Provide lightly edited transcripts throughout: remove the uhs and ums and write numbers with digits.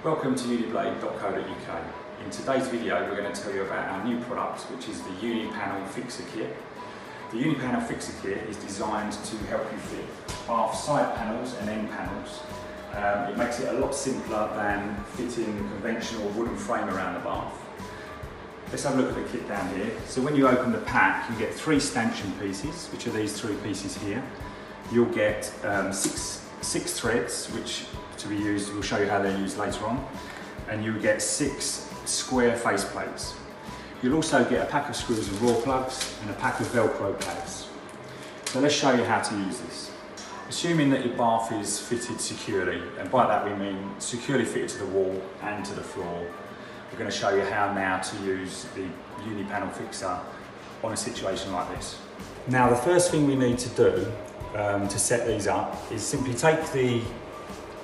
Welcome to uniblade.co.uk. In today's video we're going to tell you about our new product, which is the UniPanel Fixer Kit. The UniPanel Fixer Kit is designed to help you fit bath side panels and end panels. It makes it a lot simpler than fitting the conventional wooden frame around the bath. Let's have a look at the kit down here. So when you open the pack, you get 3 stanchion pieces, which are these 3 pieces here. You'll get six threads, which to be used, we'll show you how they're used later on, and you'll get 6 square face plates. You'll also get a pack of screws and raw plugs and a pack of Velcro pads. So let's show you how to use this. Assuming that your bath is fitted securely, and by that we mean securely fitted to the wall and to the floor, we're going to show you how now to use the UniPanel Fixer on a situation like this. Now the first thing we need to do to set these up is simply take the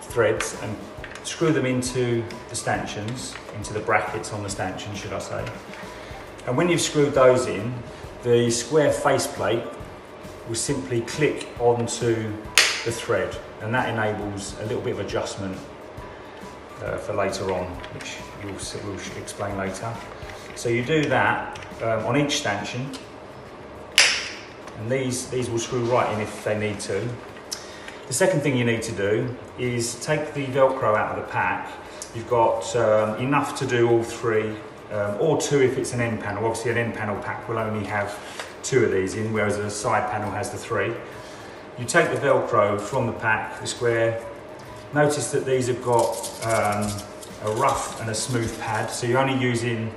threads and screw them into the stanchions, into the brackets on the stanchion, should I say. And when you've screwed those in, the square faceplate will simply click onto the thread, and that enables a little bit of adjustment for later on, which we'll explain later. So you do that on each stanchion, and these will screw right in if they need to. The second thing you need to do is take the Velcro out of the pack. You've got enough to do all 3, or 2 if it's an end panel. Obviously an end panel pack will only have 2 of these in, whereas a side panel has the 3. You take the Velcro from the pack, the square. Notice that these have got a rough and a smooth pad, so you're only using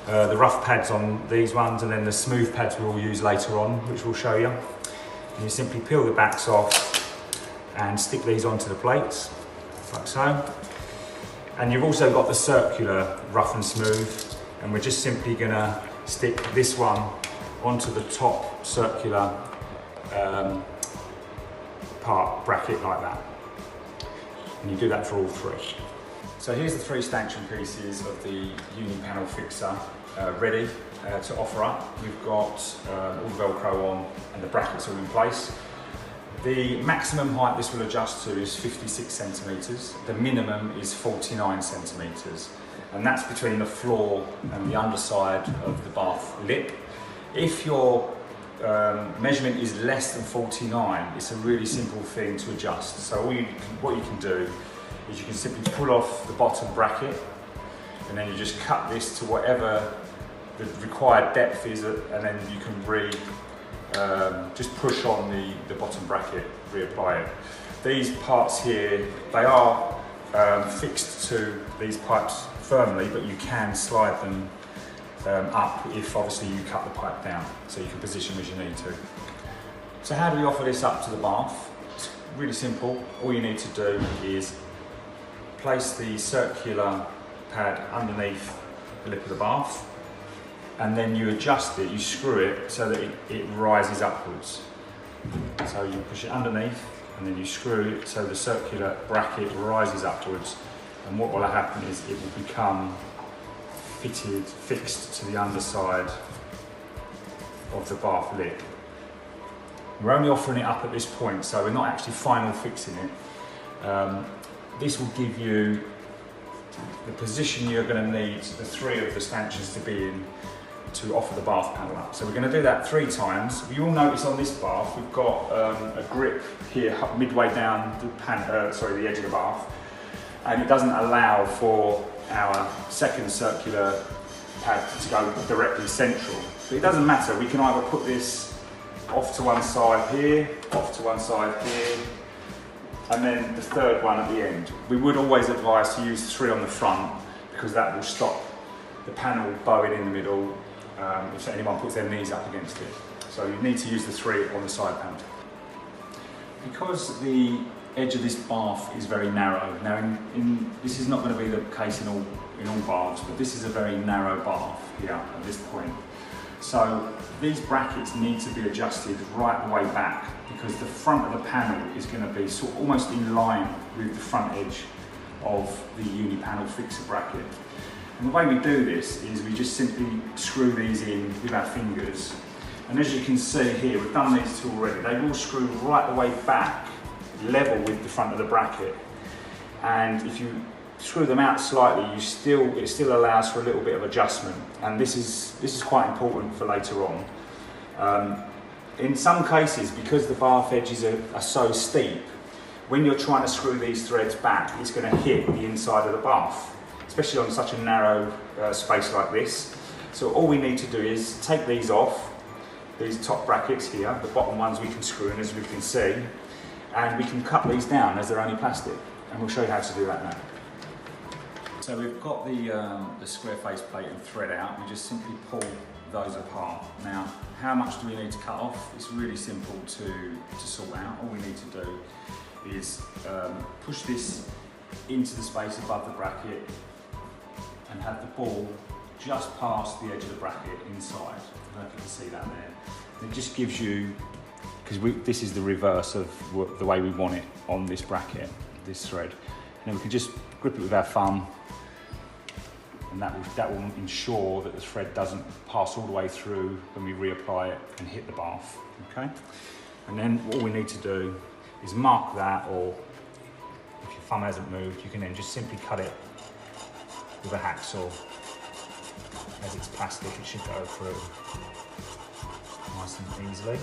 the rough pads on these ones, and then the smooth pads we'll use later on, which we'll show you. And you simply peel the backs off and stick these onto the plates, like so. And you've also got the circular rough and smooth, and we're just simply gonna stick this one onto the top circular bracket like that. And you do that for all 3. So here's the 3 stanchion pieces of the UniPanel Fixer ready to offer up. We've got all the Velcro on and the brackets are in place. The maximum height this will adjust to is 56 centimetres. The minimum is 49 centimetres. And that's between the floor and the underside of the bath lip. If your measurement is less than 49, it's a really simple thing to adjust. So what you can do is you can simply pull off the bottom bracket, and then you just cut this to whatever the required depth is, and then you can just push on the bottom bracket, reapply it. These parts here, they are fixed to these pipes firmly, but you can slide them up if obviously you cut the pipe down, so you can position as you need to. So how do we offer this up to the bath? It's really simple. All you need to do is place the circular pad underneath the lip of the bath, and then you adjust it, you screw it so that it rises upwards. So you push it underneath and then you screw it so the circular bracket rises upwards, and what will happen is it will become fixed to the underside of the bath lip. We're only offering it up at this point, so we're not actually final fixing it. This will give you the position you're going to need the 3 of the stanchions to be in to offer the bath panel up. So we're going to do that 3 times. You will notice on this bath we've got a grip here midway down the edge of the bath, and it doesn't allow for our second circular pad to go directly central. But it doesn't matter, we can either put this off to one side here, off to one side here, and then the 3rd one at the end. We would always advise to use 3 on the front, because that will stop the panel bowing in the middle if anyone puts their knees up against it. So you need to use the 3 on the side panel. Because the edge of this bath is very narrow, now this is not going to be the case in all baths, but this is a very narrow bath here at this point. So these brackets need to be adjusted right the way back, because the front of the panel is going to be almost in line with the front edge of the UniPanel Fixer bracket. And the way we do this is we just simply screw these in with our fingers, and as you can see here, we've done these 2 already. They will screw right the way back, level with the front of the bracket. And if you screw them out slightly, it still allows for a little bit of adjustment, and this is quite important for later on. In some cases, because the bath edges are so steep, when you're trying to screw these threads back, it's going to hit the inside of the bath, especially on such a narrow space like this. So all we need to do is take these off, these top brackets here, the bottom ones we can screw in, as we can see, and we can cut these down as they're only plastic, and we'll show you how to do that now. So we've got the square face plate and thread out. We just simply pull those apart. Now, how much do we need to cut off? It's really simple to sort out. All we need to do is push this into the space above the bracket and have the ball just past the edge of the bracket inside. I don't know if you can see that there. It just gives you, because this is the reverse of the way we want it on this bracket, this thread. And then we can just grip it with our thumb, and that will ensure that the thread doesn't pass all the way through when we reapply it and hit the bath, okay? And then all we need to do is mark that, or if your thumb hasn't moved, you can then just simply cut it with a hacksaw. As it's plastic, it should go through nice and easily.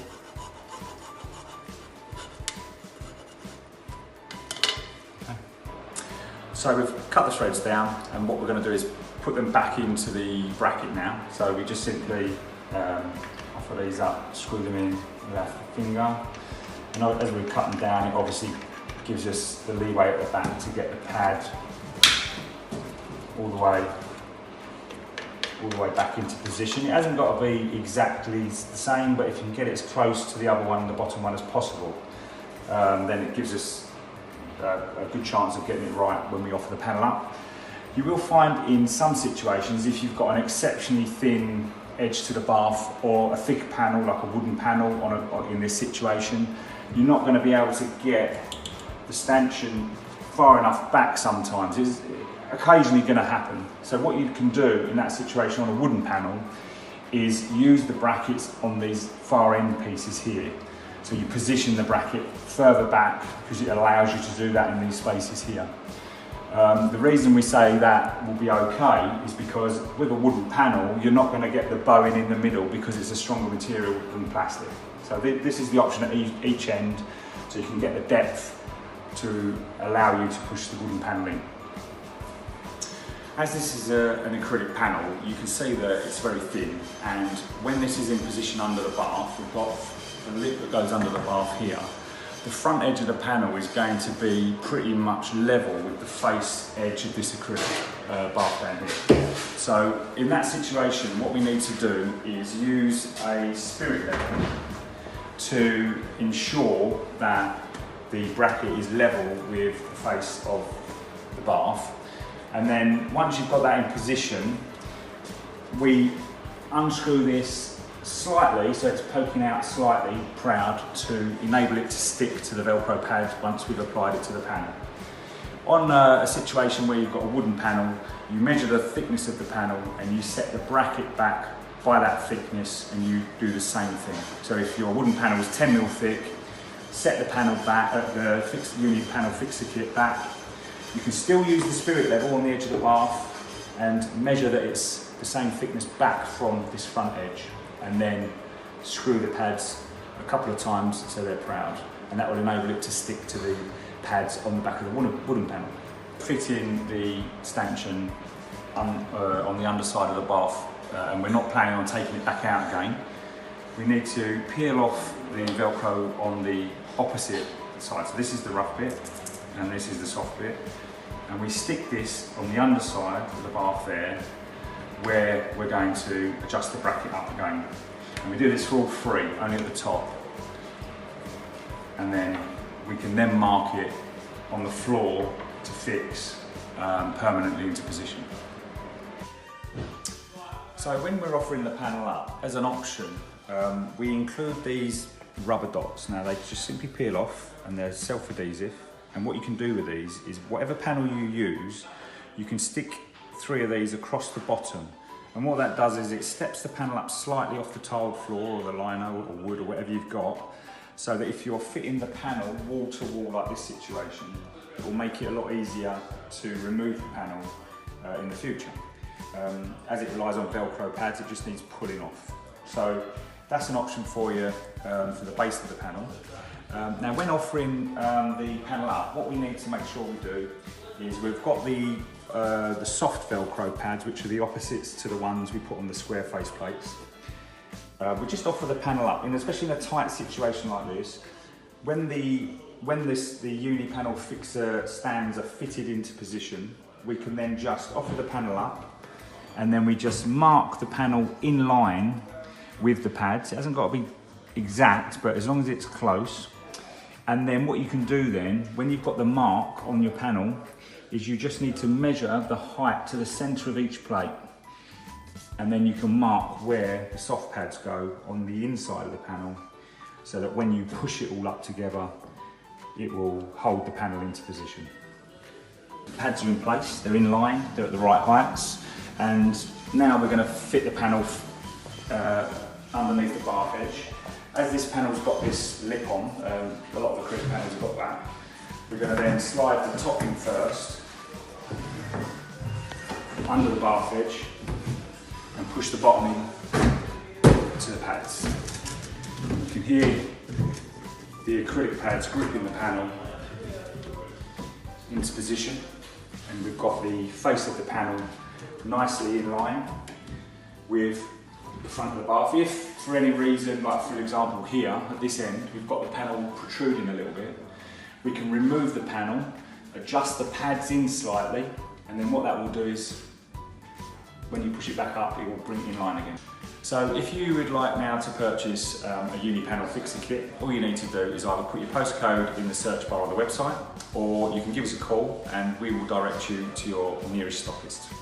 Okay. So we've cut the threads down, and what we're going to do is put them back into the bracket now. So we just simply offer these up, screw them in with our finger, and as we cut them down, it obviously gives us the leeway at the back to get the pad all the way back into position. It hasn't got to be exactly the same, but if you can get it as close to the other one, the bottom one, as possible, then it gives us a good chance of getting it right when we offer the panel up. You will find in some situations, if you've got an exceptionally thin edge to the bath or a thick panel, like a wooden panel in this situation, you're not going to be able to get the stanchion far enough back sometimes. It's occasionally going to happen. So what you can do in that situation on a wooden panel is use the brackets on these far end pieces here. So you position the bracket further back because it allows you to do that in these spaces here. The reason we say that will be okay is because with a wooden panel, you're not going to get the bowing in the middle because it's a stronger material than plastic. So this is the option at each end, so you can get the depth to allow you to push the wooden panel in. As this is an acrylic panel, you can see that it's very thin, and when this is in position under the bath, we've got the lip that goes under the bath here. The front edge of the panel is going to be pretty much level with the face edge of this acrylic bath down here. So in that situation, what we need to do is use a spirit level to ensure that the bracket is level with the face of the bath. And then once you've got that in position, we unscrew this slightly, so it's poking out slightly proud to enable it to stick to the Velcro pad once we've applied it to the panel. On a situation where you've got a wooden panel, you measure the thickness of the panel and you set the bracket back by that thickness, and you do the same thing. So if your wooden panel is 10mm thick, set the panel back at the UniPanel Fixer Kit back. You can still use the spirit level on the edge of the bath and measure that it's the same thickness back from this front edge, and then screw the pads a couple of times so they're proud, and that will enable it to stick to the pads on the back of the wooden panel. Fit in the stanchion on the underside of the bath, and we're not planning on taking it back out again. We need to peel off the Velcro on the opposite side. So this is the rough bit and this is the soft bit, and we stick this on the underside of the bath there, where we're going to adjust the bracket up again. And we do this for all three, only at the top. And then we can then mark it on the floor to fix permanently into position. So when we're offering the panel up, as an option, we include these rubber dots. Now they just simply peel off and they're self-adhesive. And what you can do with these is whatever panel you use, you can stick 3 of these across the bottom, and what that does is it steps the panel up slightly off the tiled floor or the lino or wood or whatever you've got, so that if you're fitting the panel wall to wall like this situation, it will make it a lot easier to remove the panel in the future. As it relies on Velcro pads, it just needs pulling off. So that's an option for you for the base of the panel. Now when offering the panel up, what we need to make sure we do is we've got the soft Velcro pads, which are the opposites to the ones we put on the square face plates. We just offer the panel up, and especially in a tight situation like this, when the UniPanel Fixer stands are fitted into position, we can then just offer the panel up, and then we just mark the panel in line with the pads. It hasn't got to be exact, but as long as it's close. And then what you can do then, when you've got the mark on your panel, is you just need to measure the height to the center of each plate. And then you can mark where the soft pads go on the inside of the panel, so that when you push it all up together, it will hold the panel into position. The pads are in place, they're in line, they're at the right heights, and now we're going to fit the panel underneath the bath edge. As this panel's got this lip on, a lot of acrylic panels have got that, we're going to then slide the top in first, under the bath edge, and push the bottom in to the pads. You can hear the acrylic pads gripping the panel into position, and we've got the face of the panel nicely in line with the front of the bath. If for any reason, like for example here at this end, we've got the panel protruding a little bit, we can remove the panel, adjust the pads in slightly, and then what that will do is when you push it back up, it will bring it in line again. So if you would like now to purchase a UniPanel Fixer Kit, all you need to do is either put your postcode in the search bar on the website, or you can give us a call and we will direct you to your nearest stockist.